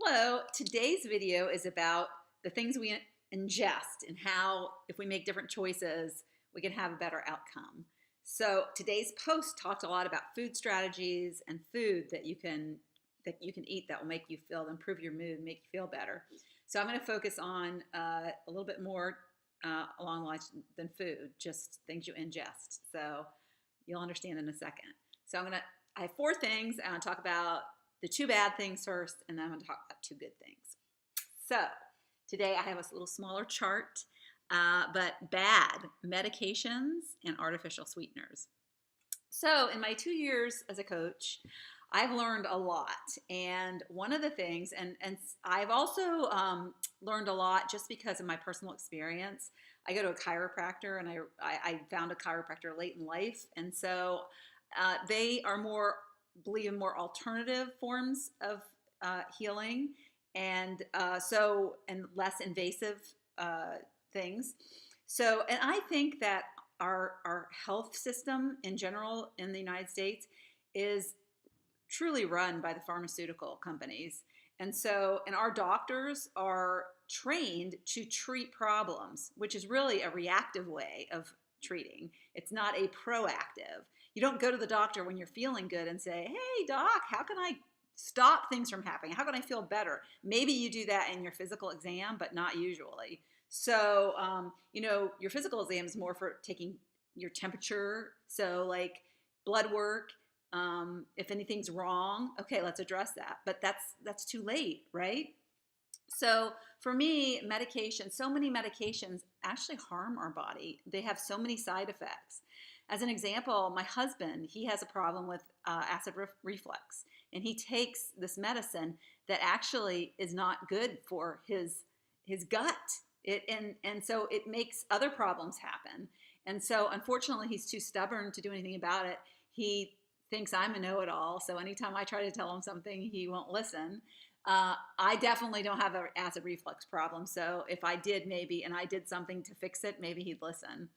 Hello, today's video is about the things we ingest and how, if we make different choices, we can have a better outcome. So today's post talked a lot about food strategies and food that you can eat that will make you feel, improve your mood, make you feel better. So I'm going to focus on a little bit more along the lines than food, just things you ingest. So you'll understand in a second. So I have four things. I'm going to talk about the two bad things first, and then I'm going to talk about two good things. So today I have a little smaller chart, but bad medications and artificial sweeteners. So in my 2 years as a coach, I've learned a lot. And one of the things, and I've also learned a lot just because of my personal experience. I go to a chiropractor, and I found a chiropractor late in life. And so they are believe in more alternative forms of healing, and and less invasive things. So, and I think that our health system in general in the United States is truly run by the pharmaceutical companies. And our doctors are trained to treat problems, which is really a reactive way of treating. It's not a proactive. You don't go to the doctor when you're feeling good and say, "Hey, doc, how can I stop things from happening? How can I feel better?" Maybe you do that in your physical exam, but not usually. So, your physical exam is more for taking your temperature. So, like blood work, if anything's wrong, okay, let's address that. But that's too late, right? So for me, so many medications actually harm our body. They have so many side effects. As an example, my husband, he has a problem with acid reflux, and he takes this medicine that actually is not good for his gut. And so it makes other problems happen. And so unfortunately, he's too stubborn to do anything about it. He thinks I'm a know-it-all. So anytime I try to tell him something, he won't listen. I definitely don't have an acid reflux problem. So if I did and I did something to fix it, maybe he'd listen.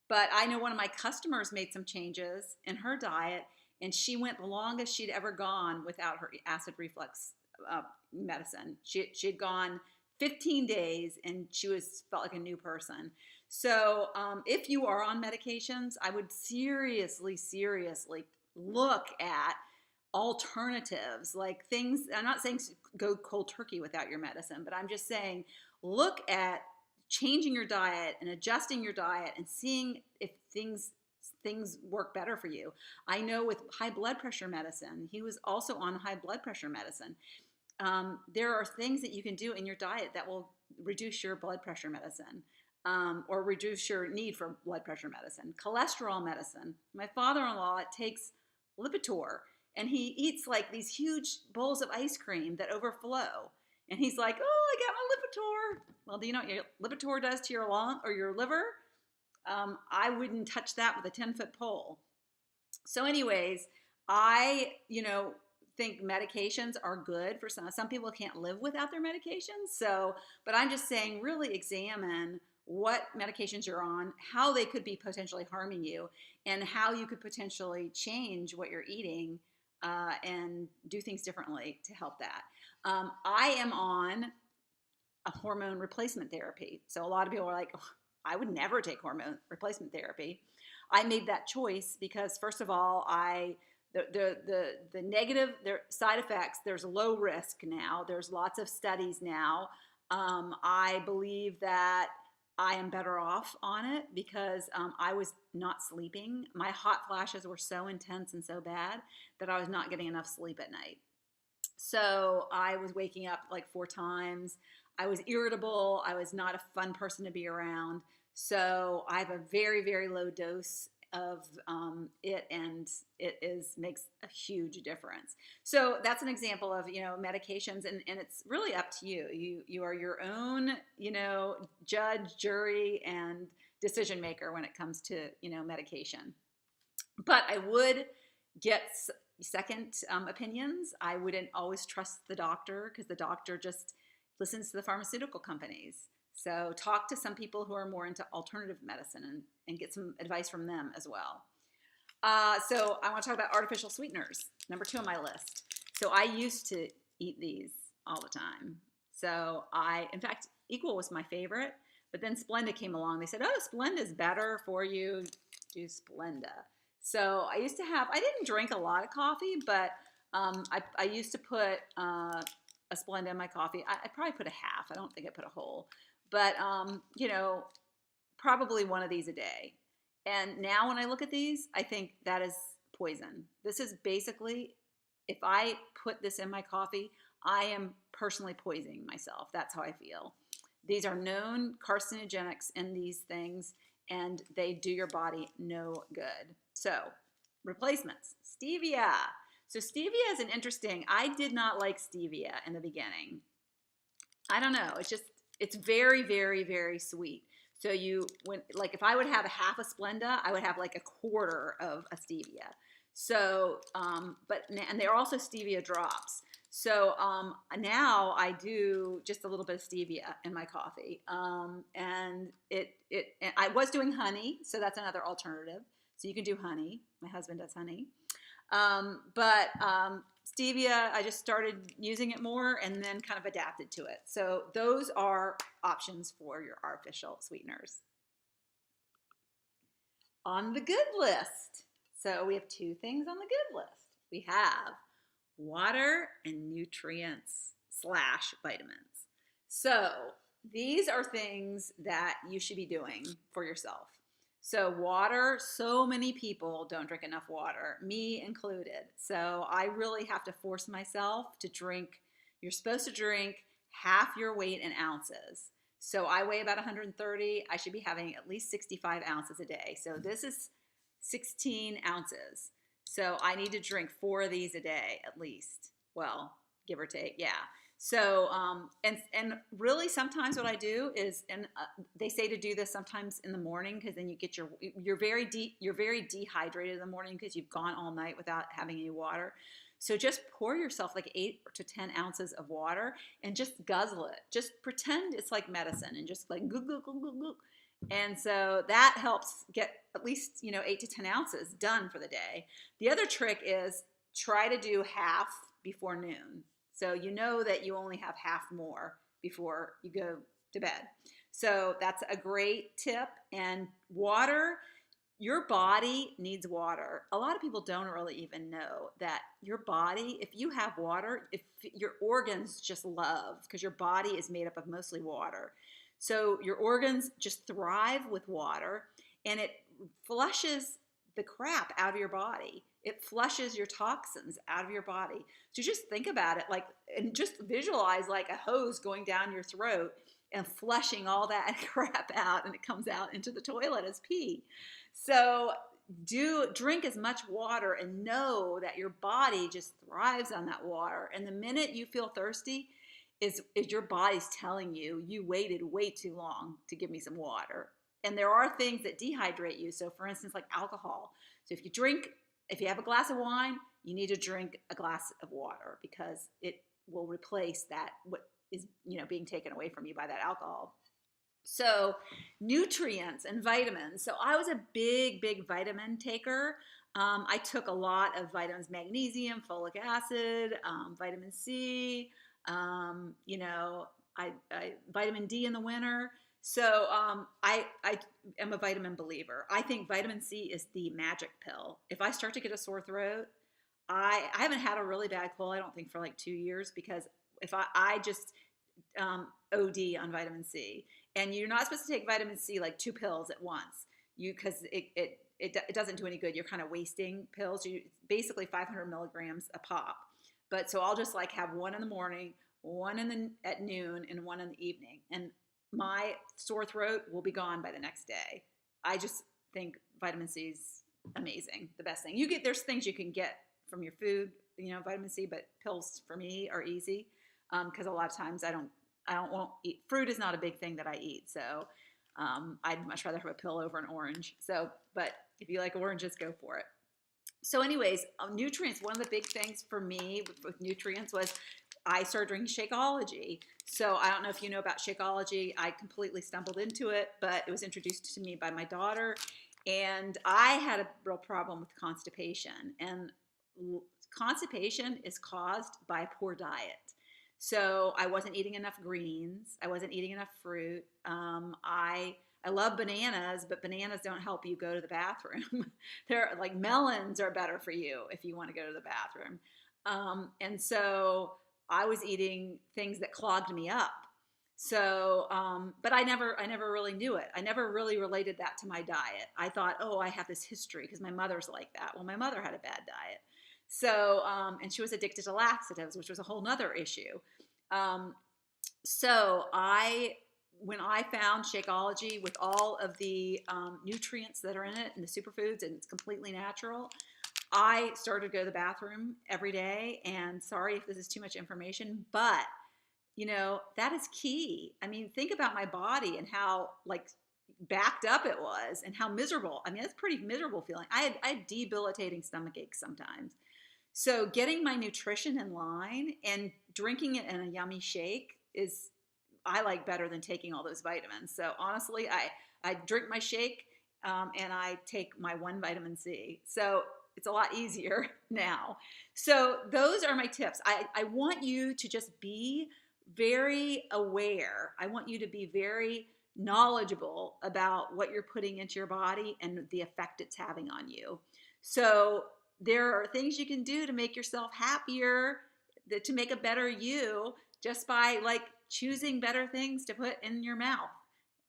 But I know one of my customers made some changes in her diet, and she went the longest she'd ever gone without her acid reflux medicine. She had gone 15 days, and felt like a new person. So if you are on medications, I would seriously look at alternatives, like things. I'm not saying go cold turkey without your medicine, but I'm just saying look at changing your diet and adjusting your diet and seeing if things work better for you. I know with high blood pressure medicine, he was also on high blood pressure medicine. There are things that you can do in your diet that will reduce your blood pressure medicine. Or reduce your need for blood pressure medicine. Cholesterol medicine. My father-in-law takes Lipitor, and he eats like these huge bowls of ice cream that overflow. And he's like, "Oh, I got my Lipitor." Well, do you know what your Lipitor does to your lung or your liver? I wouldn't touch that with a 10-foot pole. So anyways, I, think medications are good for some people can't live without their medications. So, but I'm just saying really examine what medications you're on, how they could be potentially harming you, and how you could potentially change what you're eating and do things differently to help that. I am on a hormone replacement therapy. So a lot of people are like, "Oh, I would never take hormone replacement therapy." I made that choice because, first of all, the negative side effects, there's low risk now. There's lots of studies now. I believe that I am better off on it because I was not sleeping. My hot flashes were so intense and so bad that I was not getting enough sleep at night. So I was waking up like 4 times. I was irritable. I was not a fun person to be around. So I have a very, very low dose of it, and makes a huge difference. So that's an example of medications, and it's really up to you. You are your own judge, jury, and decision maker when it comes to medication. But I would get second opinions. I wouldn't always trust the doctor because the doctor just listens to the pharmaceutical companies. So talk to some people who are more into alternative medicine and get some advice from them as well. So I want to talk about artificial sweeteners, number 2 on my list. So I used to eat these all the time. So in fact, Equal was my favorite, but then Splenda came along. They said, oh, Splenda's better for you. Do Splenda. So I didn't drink a lot of coffee, but I used to put a Splenda in my coffee. I probably put a half. I don't think I put a whole. But, probably one of these a day. And now when I look at these, I think that is poison. This is basically, if I put this in my coffee, I am personally poisoning myself. That's how I feel. These are known carcinogenics in these things, and they do your body no good. So, replacements. Stevia. So stevia is I did not like stevia in the beginning. I don't know. It's very, very, very sweet. So if I would have a half a Splenda, I would have like a quarter of a stevia. So, and they're also stevia drops. So now I do just a little bit of stevia in my coffee. And I was doing honey, so that's another alternative. So you can do honey. My husband does honey. Stevia, I just started using it more and then kind of adapted to it. So those are options for your artificial sweeteners. On the good list. So we have two things on the good list. We have water and nutrients / vitamins. So these are things that you should be doing for yourself. So water, so many people don't drink enough water, me included. So I really have to force myself to drink. You're supposed to drink half your weight in ounces. So I weigh about 130. I should be having at least 65 ounces a day. So this is 16 ounces. So I need to drink 4 of these a day at least. Well, give or take, yeah. So, and really sometimes what I do is, they say to do this sometimes in the morning because then you get you're very dehydrated in the morning because you've gone all night without having any water. So just pour yourself like 8 to 10 ounces of water and just guzzle it. Just pretend it's like medicine and just like gook, gook, gook, gook, gook. And so that helps get at least, 8 to 10 ounces done for the day. The other trick is try to do half before noon. So you know that you only have half more before you go to bed. So that's a great tip. And water, your body needs water. A lot of people don't really even know that your body, if you have water, if your organs just love, because your body is made up of mostly water. So your organs just thrive with water, and it flushes the crap out of your body. It flushes your toxins out of your body. So just think about it and just visualize like a hose going down your throat and flushing all that crap out, and it comes out into the toilet as pee. So drink as much water and know that your body just thrives on that water. And the minute you feel thirsty is your body's telling you waited way too long to give me some water. And there are things that dehydrate you. So for instance, like alcohol. So if you have a glass of wine, you need to drink a glass of water because it will replace what is being taken away from you by that alcohol. So nutrients and vitamins. So I was a big vitamin taker. I took a lot of vitamins: magnesium, folic acid, vitamin C, vitamin D in the winter. So I am a vitamin believer. I think vitamin C is the magic pill. If I start to get a sore throat, I haven't had a really bad cold, I don't think, for like 2 years, because if I just OD on vitamin C. And you're not supposed to take vitamin C like 2 pills at once, because it doesn't do any good. You're kind of wasting pills. Basically 500 milligrams a pop. But so I'll just like have one in the morning, one at noon, and one in the evening. And my sore throat will be gone by the next day. I just think vitamin C is amazing, the best thing. There's things you can get from your food, vitamin C, but pills for me are easy because a lot of times I won't eat. Fruit is not a big thing that I eat, so I'd much rather have a pill over an orange. So, but if you like oranges, go for it. So anyways, nutrients, one of the big things for me with nutrients was I started drinking Shakeology. So I don't know if you know about Shakeology. I completely stumbled into it, but it was introduced to me by my daughter. And I had a real problem with constipation. And constipation is caused by a poor diet. So I wasn't eating enough greens. I wasn't eating enough fruit. I love bananas, but bananas don't help you go to the bathroom. They're like melons are better for you if you want to go to the bathroom. And so I was eating things that clogged me up. So, but I never really knew it. I never really related that to my diet. I thought, oh, I have this history because my mother's like that. Well, my mother had a bad diet. So, and she was addicted to laxatives, which was a whole nother issue. Um, so when I found Shakeology with all of the nutrients that are in it and the superfoods, and it's completely natural, I started to go to the bathroom every day. And sorry if this is too much information, but that is key. I mean, think about my body and how like backed up it was and how miserable. I mean, that's pretty miserable feeling. I had debilitating stomach aches sometimes. So getting my nutrition in line and drinking it in a yummy shake is I like better than taking all those vitamins. So honestly, I drink my shake and I take my one vitamin C. So it's a lot easier now. So those are my tips. I want you to just be very aware. I want you to be very knowledgeable about what you're putting into your body and the effect it's having on you. So there are things you can do to make yourself happier, to make a better you, just by like choosing better things to put in your mouth.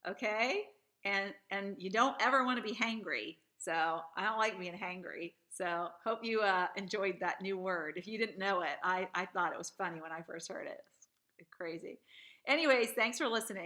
Okay? And you don't ever want to be hangry. So I don't like being hangry. So hope you enjoyed that new word. If you didn't know it, I thought it was funny when I first heard it. It's crazy. Anyways, thanks for listening.